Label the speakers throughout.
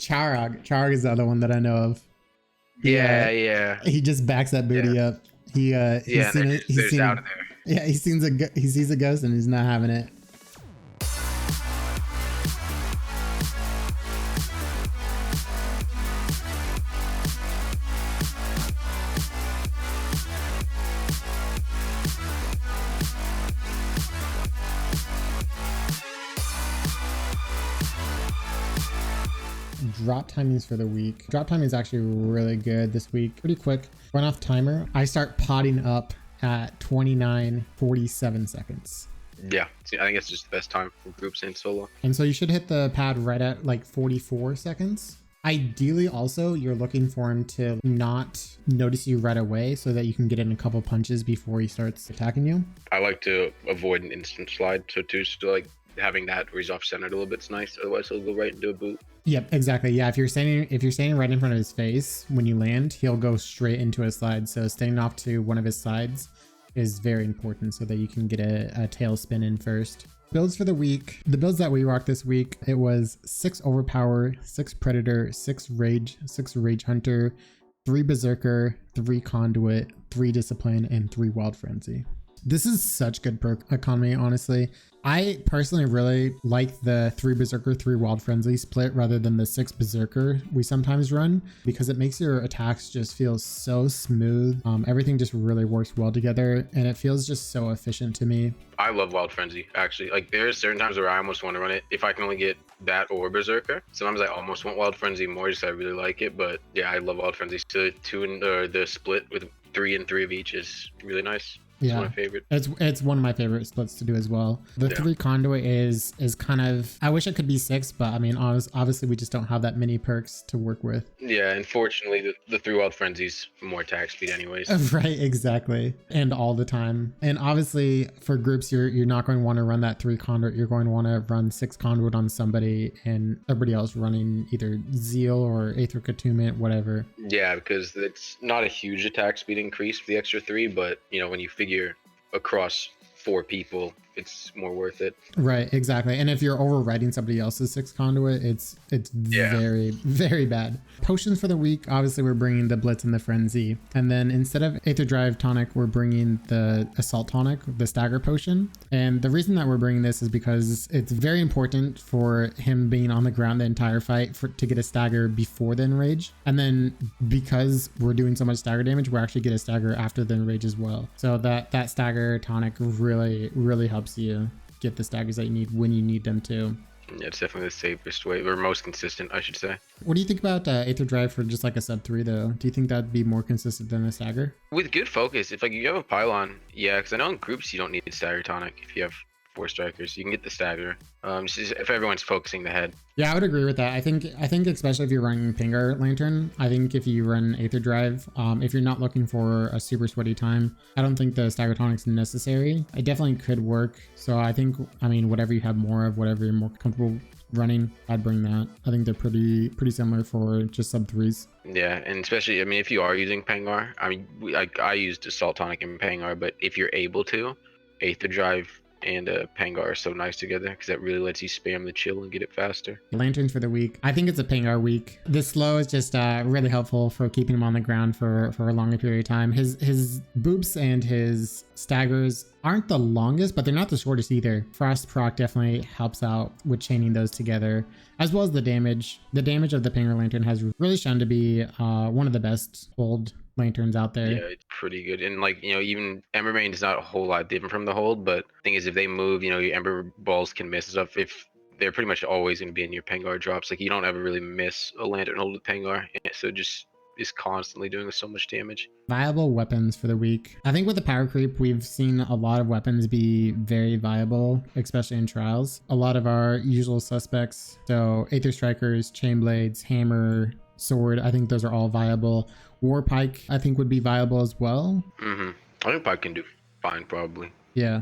Speaker 1: Charog is the other one that I know of.
Speaker 2: Yeah.
Speaker 1: He just backs that booty up. He's seen it. He's seen
Speaker 2: out of there.
Speaker 1: Yeah, he sees a ghost and he's not having it. Drop timings for the week. Drop timing is actually really good this week. Pretty quick. Run off timer. I start potting up at 29:47 seconds.
Speaker 2: Yeah, I think it's just the best time for groups and solo.
Speaker 1: And so you should hit the pad right at like 44 seconds. Ideally, also, you're looking for him to not notice you right away so that you can get in a couple punches before he starts attacking you.
Speaker 2: I like to avoid an instant slide, so like having that where he's off centered a little bit's nice. Otherwise, he'll go right into a boot.
Speaker 1: Yep, exactly. Yeah, if you're standing right in front of his face when you land, he'll go straight into a slide. So standing off to one of his sides is very important so that you can get a tail spin in first. Builds for the week. The builds that we rocked this week, it was 6 Overpower, 6 Predator, 6 Rage, 6 Rage Hunter, 3 Berserker, 3 Conduit, 3 Discipline, and 3 Wild Frenzy. This is such good perk economy, honestly. I personally really like the 3 Berserker, 3 Wild Frenzy split rather than the 6 Berserker we sometimes run because it makes your attacks just feel so smooth. Everything just really works well together and it feels just so efficient to me.
Speaker 2: I love Wild Frenzy, actually. Like, there's certain times where I almost want to run it if I can only get that or Berserker. Sometimes I almost want Wild Frenzy more just 'cause I really like it, but yeah, I love Wild Frenzy. So the split with 3 and 3 of each is really nice. It's one of my favorite.
Speaker 1: It's one of my favorite splits to do as well. The 3 Conduit is kind of, I wish it could be 6, but I mean, obviously we just don't have that many perks to work with.
Speaker 2: Yeah, unfortunately, the 3 Wild Frenzy's more attack speed anyways.
Speaker 1: Right, exactly. And all the time. And obviously for groups, you're not going to want to run that 3 Conduit. You're going to want to run 6 Conduit on somebody and everybody else running either Zeal or Aetheric Attunement, whatever.
Speaker 2: Yeah, because it's not a huge attack speed increase for the extra 3, but you know, when you figure across 4 people, it's more worth it.
Speaker 1: Right, exactly. And if you're overriding somebody else's 6 Conduit, it's very, very bad. Potions for the week, obviously we're bringing the Blitz and the Frenzy. And then instead of Aether Drive Tonic, we're bringing the Assault Tonic, the Stagger Potion. And the reason that we're bringing this is because it's very important for him being on the ground the entire fight to get a stagger before the enrage. And then because we're doing so much stagger damage, we'll actually get a stagger after the enrage as well. So that Stagger Tonic really, really helps you get the staggers that you need when you need them to.
Speaker 2: Yeah, it's definitely the safest way, or most consistent, I should say.
Speaker 1: What do you think about Aether Drive for just like a sub 3 though? Do you think that'd be more consistent than a stagger?
Speaker 2: With good focus, if like you have a pylon, yeah, because I know in groups you don't need stagger tonic if you have 4 strikers. You can get the stagger. Just if everyone's focusing the head.
Speaker 1: Yeah, I would agree with that. I think especially if you're running Pangar Lantern, I think if you run Aether Drive, if you're not looking for a super sweaty time, I don't think the Stagger Tonic's necessary. It definitely could work. So I think, I mean, whatever you have more of, whatever you're more comfortable running, I'd bring that. I think they're pretty similar for just sub 3s.
Speaker 2: Yeah, and especially, I mean, if you are using Pangar, I mean, I used Assault Tonic and Pangar, but if you're able to, Aether Drive and Pangar are so nice together because that really lets you spam the chill and get it faster.
Speaker 1: Lanterns for the week. I think it's a Pangar week. This slow is just really helpful for keeping him on the ground for a longer period of time. His boops and his staggers aren't the longest, but they're not the shortest either. Frost proc definitely helps out with chaining those together, as well as the damage. The damage of the Pangar Lantern has really shown to be one of the best hold lanterns out there.
Speaker 2: Yeah, it's pretty good. And like, you know, even Emberbane is not a whole lot different from the hold, but the thing is, if they move, you know, your Ember balls can miss stuff. If they're pretty much always going to be in your Pangar drops, like you don't ever really miss a lantern hold with Pangar, so just is constantly doing so much damage.
Speaker 1: Viable weapons for the week. I think with the power creep, we've seen a lot of weapons be very viable, especially in trials. A lot of our usual suspects, so Aether Strikers, Chain Blades, Hammer, Sword, I think those are all viable. War Pike, I think, would be viable as well.
Speaker 2: I think Pike can do fine, probably.
Speaker 1: Yeah.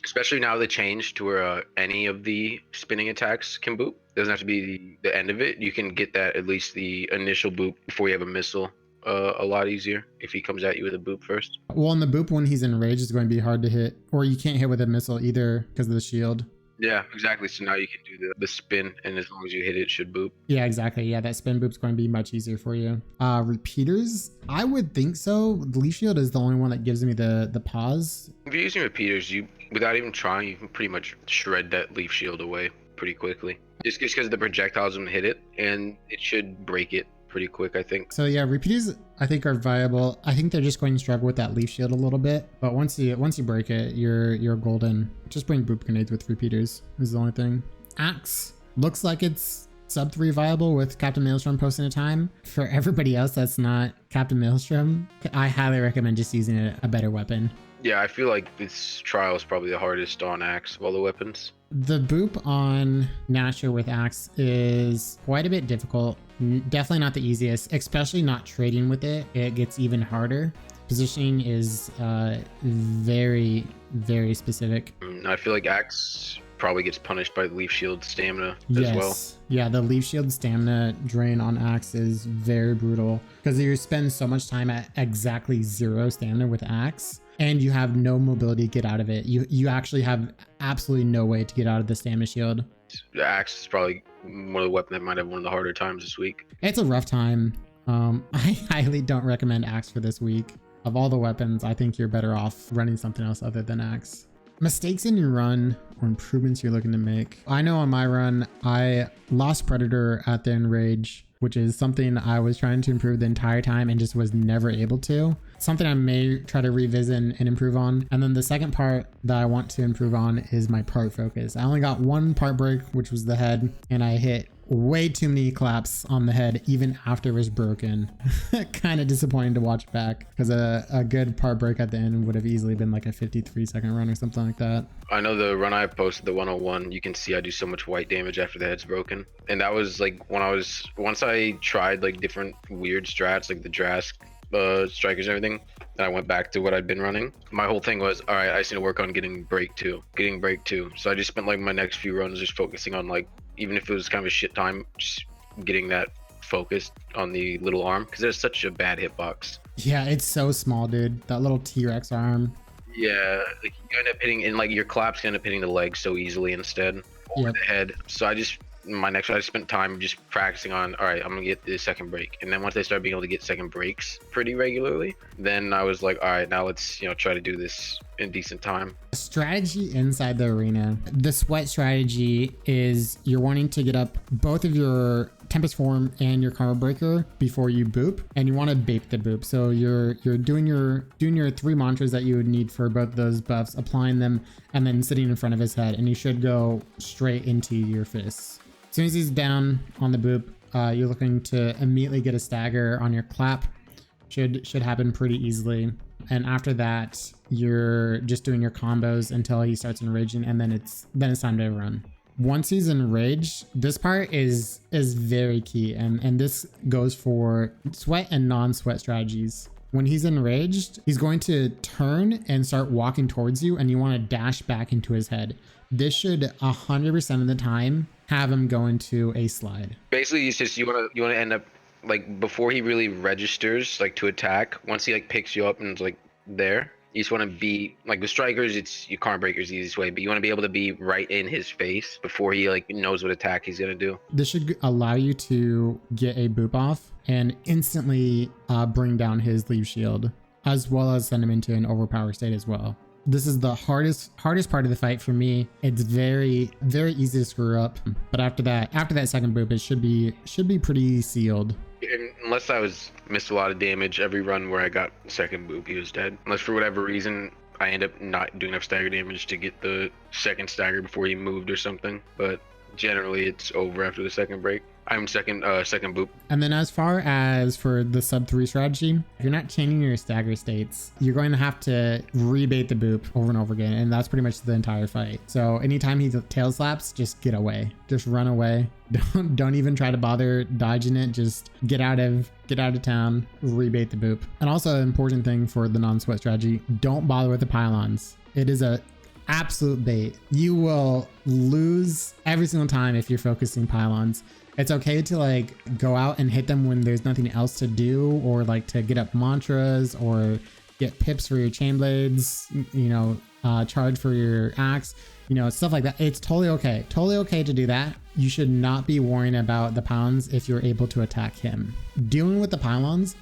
Speaker 2: Especially now they changed to where any of the spinning attacks can boop. Doesn't have to be the end of it. You can get that, at least the initial boop before you have a missile, a lot easier if he comes at you with a boop first.
Speaker 1: Well, in the boop when he's enraged is going to be hard to hit, or you can't hit with a missile either because of the shield.
Speaker 2: Yeah, exactly. So now you can do the spin, and as long as you hit it, it should boop.
Speaker 1: Yeah, exactly. Yeah, that spin boop's going to be much easier for you. Repeaters, I would think so. The leaf shield is the only one that gives me the pause.
Speaker 2: If you're using repeaters, you without even trying, you can pretty much shred that leaf shield away pretty quickly. Just because the projectiles don't hit it, and it should break it pretty quick, I think.
Speaker 1: So yeah, repeaters I think are viable. I think they're just going to struggle with that leaf shield a little bit, but once you break it, you're golden. Just bring boop grenades with repeaters is the only thing. Axe looks like it's sub 3 viable with Captain Maelstrom posting a time. For everybody else that's not Captain Maelstrom, I highly recommend just using a better weapon.
Speaker 2: Yeah, I feel like this trial is probably the hardest on Axe of all the weapons.
Speaker 1: The boop on Gnasher with Axe is quite a bit difficult. Definitely not the easiest, especially not trading with it. It gets even harder. Positioning is very, very specific.
Speaker 2: I feel like Axe probably gets punished by the leaf shield stamina as well.
Speaker 1: Yeah, the leaf shield stamina drain on Axe is very brutal because you spend so much time at exactly 0 stamina with Axe, and you have no mobility to get out of it. You actually have absolutely no way to get out of the stamina shield.
Speaker 2: The Axe is probably one of the weapons that might have one of the harder times this week.
Speaker 1: It's a rough time. I highly don't recommend Axe for this week. Of all the weapons, I think you're better off running something else other than Axe. Mistakes in your run or improvements you're looking to make. I know on my run, I lost Predator at the Enrage, which is something I was trying to improve the entire time and just was never able to. Something I may try to revisit and improve on. And then the second part that I want to improve on is my part focus. I only got one part break, which was the head, and I hit way too many claps on the head even after it was broken. Kind of disappointing to watch back because a good part break at the end would have easily been like a 53-second run or something like that.
Speaker 2: I know the run I posted, the 101, you can see I do so much white damage after the head's broken. And that was like once I tried like different weird strats like the Drask strikers and everything, and I went back to what I'd been running. My whole thing was, all right, I just need to work on getting break two. So I just spent like my next few runs just focusing on, like, even if it was kind of a shit time, just getting that focused on the little arm, because there's such a bad hitbox.
Speaker 1: Yeah, it's so small, dude. That little T-Rex arm.
Speaker 2: Yeah, like you end up hitting, and like your claps end up hitting the leg so easily instead, or the head. So I just spent time just practicing on, all right, I'm gonna get the second break. And then once I started being able to get second breaks pretty regularly, then I was like, all right, now let's try to do this in decent time.
Speaker 1: Strategy inside the arena. The sweat strategy is you're wanting to get up both of your Tempest Form and your Karma Breaker before you boop, and you want to bait the boop. So you're doing your 3 mantras that you would need for both those buffs, applying them, and then sitting in front of his head, and you should go straight into your fists. As soon as he's down on the boop, you're looking to immediately get a stagger on your clap. Should happen pretty easily. And after that, you're just doing your combos until he starts enraging, and then it's time to run. Once he's enraged, this part is very key, and this goes for sweat and non-sweat strategies. When he's enraged, he's going to turn and start walking towards you, and you want to dash back into his head. This should 100% of the time have him go into a slide.
Speaker 2: Basically, it's just you want to end up, like, before he really registers, like, to attack. Once he like picks you up and is like there, you just want to be like with strikers, it's your Karma Breaker's the easiest way, but you want to be able to be right in his face before he like knows what attack he's gonna do.
Speaker 1: This should allow you to get a boop off and instantly bring down his leaf shield, as well as send him into an overpower state as well. This is the hardest part of the fight for me. It's very, very easy to screw up, but after that second boop, it should be pretty sealed.
Speaker 2: And unless I missed a lot of damage, every run where I got second boop, he was dead. Unless for whatever reason I end up not doing enough stagger damage to get the second stagger before he moved or something. But generally, it's over after the second break. I'm second boop.
Speaker 1: And then as far as for the sub 3 strategy, if you're not changing your stagger states, you're going to have to rebait the boop over and over again, and that's pretty much the entire fight. So anytime he tail slaps, just get away, just run away. Don't even try to bother dodging it. Just get out of town, rebait the boop. And also an important thing for the non-sweat strategy, don't bother with the pylons. It is a absolute bait. You will lose every single time if you're focusing pylons. It's okay to like go out and hit them when there's nothing else to do, or like to get up mantras or get pips for your chain blades, charge for your axe, you know, stuff like that. It's totally okay. Totally okay to do that. You should not be worrying about the pylons if you're able to attack him. Dealing with the pylons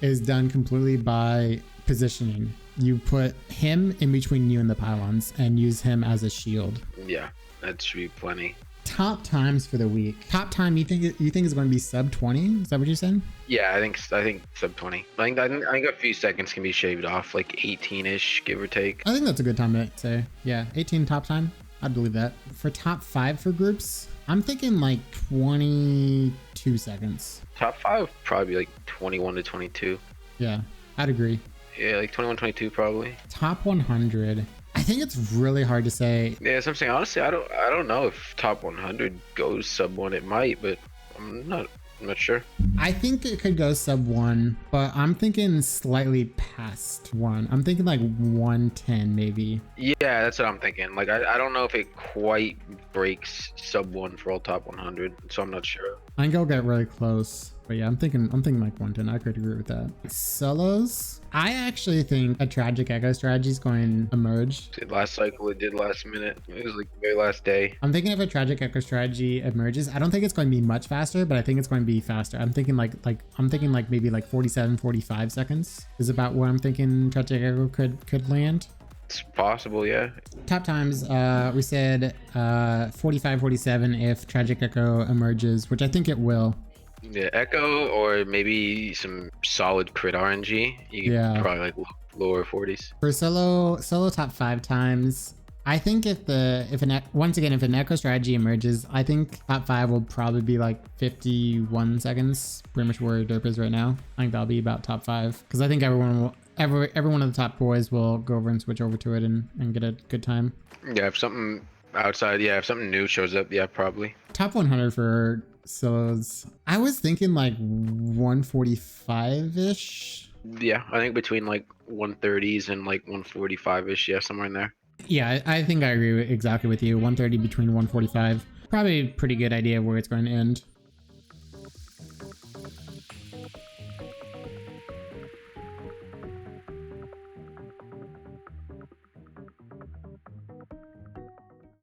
Speaker 1: is done completely by positioning. You put him in between you and the pylons and use him as a shield.
Speaker 2: Yeah, that should be plenty.
Speaker 1: Top times for the week. Top time you think is going to be sub 20? Is that what you said?
Speaker 2: Yeah, I think sub 20. I think a few seconds can be shaved off, like 18-ish, give or take.
Speaker 1: I think that's a good time to say. Yeah, 18 top time. I'd believe that. For top 5 for groups, I'm thinking like 22 seconds.
Speaker 2: Top 5 probably like 21 to 22.
Speaker 1: Yeah, I'd agree.
Speaker 2: Yeah, like 21, 22 probably.
Speaker 1: Top 100. I think it's really hard to say.
Speaker 2: Yeah, that's what I'm saying. Honestly, I don't know if top 100 goes sub 1. It might, but I'm not sure.
Speaker 1: I think it could go sub 1, but I'm thinking slightly past 1. I'm thinking like 110 maybe.
Speaker 2: Yeah, that's what I'm thinking. Like I don't know if it quite breaks sub 1 for all top 100, so I'm not sure.
Speaker 1: I think I'll get really close. But yeah, I'm thinking like 110. I could agree with that. Solos. I actually think a Tragic Echo strategy is going to emerge.
Speaker 2: Last cycle, it did last minute. It was like the very last day.
Speaker 1: I'm thinking if a Tragic Echo strategy emerges, I don't think it's going to be much faster, but I think it's going to be faster. I'm thinking like maybe like 47, 45 seconds is about where I'm thinking Tragic Echo could land.
Speaker 2: It's possible, yeah.
Speaker 1: Top times, we said 45, 47 if Tragic Echo emerges, which I think it will.
Speaker 2: Yeah, Echo or maybe some solid crit RNG. You can probably like lower 40s.
Speaker 1: For solo top 5 times, I think if an Echo strategy emerges, I think top 5 will probably be like 51 seconds, pretty much where Derp is right now. I think that'll be about top 5 because I think every one of the top boys will go over and switch over to it and get a good time.
Speaker 2: Yeah, if something outside, if something new shows up, yeah, probably.
Speaker 1: Top 100 for solos. I was thinking like 145-ish.
Speaker 2: Yeah, I think between like 130s and like 145-ish, yeah, somewhere in there.
Speaker 1: Yeah, I think I agree exactly with you. 130 between 145. Probably a pretty good idea of where it's going to end.